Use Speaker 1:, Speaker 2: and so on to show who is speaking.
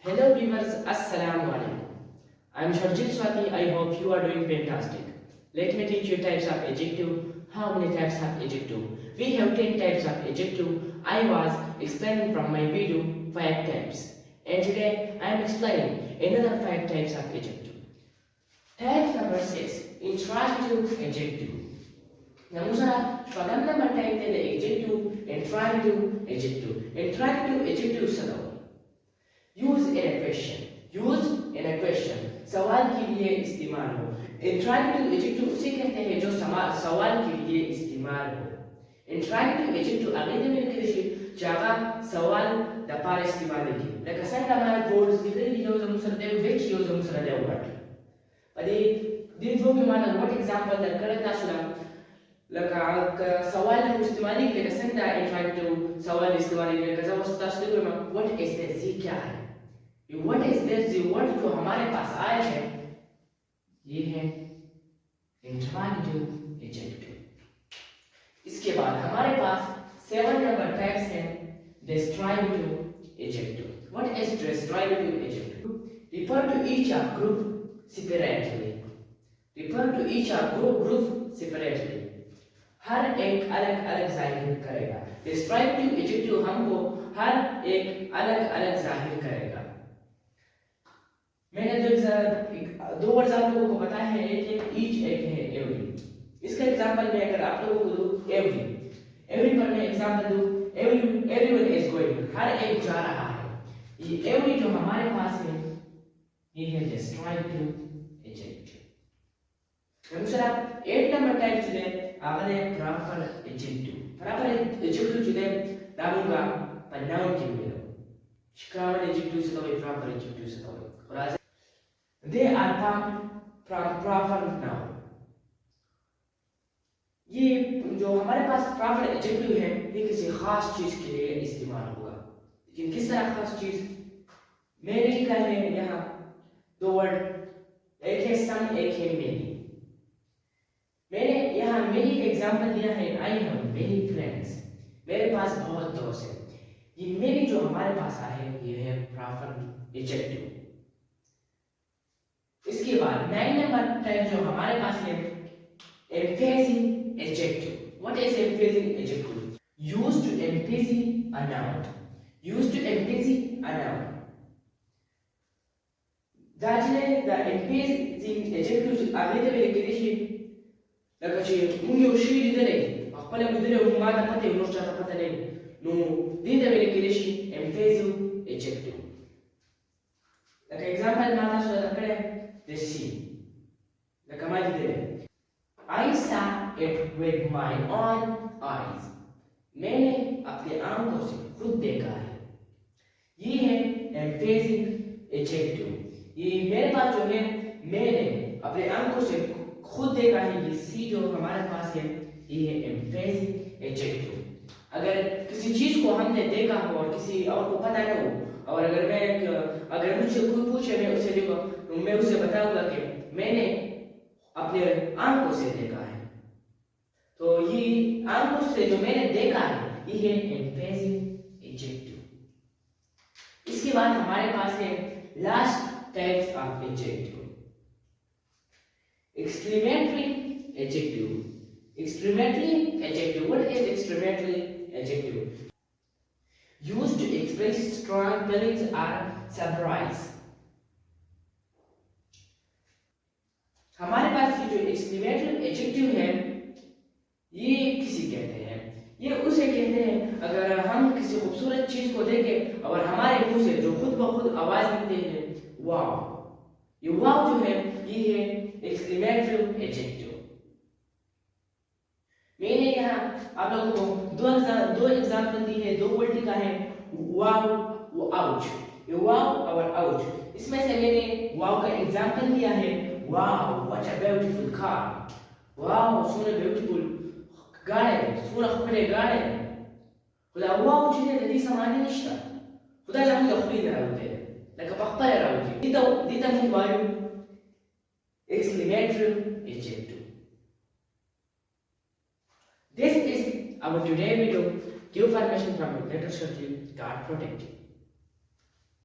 Speaker 1: Hello viewers, Assalamu alaikum. I am Sharjit Swati. I hope you are doing fantastic. Let me teach you types of adjective. How many types of adjective? We have 10 types of adjective. I was explaining from my video 5 types. And today I am explaining another 5 types of adjective. Type number 6. Interrogative adjective. Namusa, shpagam number type the adjective, interrogative adjective. Interrogative adjective sano. Use in a question, use in a question, सवाल के लिए इस्तेमाल हो। Interrogative adjective उसे कहते हैं जो सवाल के लिए इस्तेमाल हो। इंट्रोगेटिव एडजेक्टिव आगे में लिखिए जागा सवाल द पार इस्तेमाल की लका संदा मा वर्ड्स दिखरी यूज मुसरदे व्हिच यूज मुसरदे व्हाट पदे दिन जो के माना व्हाट एग्जांपल द करता सुना लका सवाल ने इस्तेमाल की लका संदा इंट्रोगेटिव सवाल इस्तेमाल की लका जब तस्दीक में व्हाट इज दिस, ये क्या है, व्हाट इज दिस, ये वर्ड जो हमारे पास आया है ये है इंट्रोगेटिव एडजेक्टिव। इसके बाद हमारे पास 7 नंबर टाइप्स हैं discriminative adjective. What is discriminative adjective? Refer to each of group separately, refer to each of group separately, हर एक अलग अलग जाहिर करेगा। डिस्क्रिमिनेटिव एडजेक्टिव हमको हर एक अलग अलग जाहिर करेगा। मैंने दो वर्ड्स आप लोगों को बताए हैं, एक है ईच, एक है एवरी। इसका एग्जांपल मैं अगर आप लोगों को दूं एवरी, एवरी पर मैं एग्जांपल दूं एवरीवन इज गोइंग, हर एक जा रहा है। ये एवरी जो हमारे पास है ये है डिस्क्रिमिनेटिव एडजेक्टिव। दूसरा 8 नंबर टाइप जुदे आगले प्रॉपर एडजेक्टिव। प्रॉपर एडजेक्टिव जुदे दामुगा पर नाउन के मिलो शिकावन एडजेक्टिव से तो प्रॉपर एडजेक्टिव से तो और they are formed from proper noun। ये जो हमारे पास proper adjective है ये किसी खास चीज के लिए इस्तेमाल होगा। लेकिन किस तरह खास चीज? मैंने लिखा है यहाँ दो वर्ड, एक है some, एक है many। मैंने यहाँ many का एग्जांपल दिया है I have many friends, मेरे पास बहुत दोस्त हैं। ये many जो हमारे पास आया है ये है proper adjective। इसके बाद 9 नंबर टाइप जो हमारे पास है emphasizing adjective। What is emphasizing adjective? used to emphasize a noun, used to emphasize a noun। दाजले the emphasizing adjective आगे ते लिखे दिशी लकाची मुंगे उशी दिदले अखपले मुदले उमा ता पते उनोस्टा ता पते नहीं नो दिदे लिखे दिशी emphasizing adjective। लका एग्जांपल माता सो लकड़े the sea लका मा दिदले I saw it with my own eyes, मैंने अपने आंखों से खुद देखा है। ये है emphasizing adjective। ये मेरे पास जो है मैंने अपने आंखों से खुद देखा है, ये सी जो हमारे पास है ये है emphasizing adjective। अगर किसी चीज को हमने देखा हो और किसी और को पता न हो और अगर मुझसे कोई पूछे मैं उसे देखो तो मैं उसे बताऊंगा कि मैंने अपने आंखों से देखा है। तो ये आंखों से जो मैंने देखा है ये है emphasizing adjective। इसके बाद हमारे पास है last types of adjective, exclamatory adjective। exclamatory adjective, what is exclamatory adjective? used to express strong feelings or surprise। हमारे पास ये जो exclamatory adjective है ये किसी कहते हैं, ये उसे कहते हैं अगर हम किसी खूबसूरत चीज को देखें और हमारे मुंह से जो खुद ब खुद आवाज निकलती है वाव, ये वाव जो है ये है exclamatory adjective। मैंने यहाँ आप लोगों को दो एग्जांपल दी है, दो वर्ड लिखा है वाव वो आउच, ये वाव और आउच। इसमें से मैंने वाव का एग्जांपल दिया है वाव व्हाट अ ब्यूटीफुल कार, वाव सोना ब्यूटीफुल गाड़ी, सोना खुले गाड़ी खुदा वाव चीज़ है दी समानी निश्ता खुदा जाम तो खुली ना होते लगा पक्का है राउजी दीता मुझ वायु exclamatory adjective। This is our today video. Give permission from your letter, God protect you.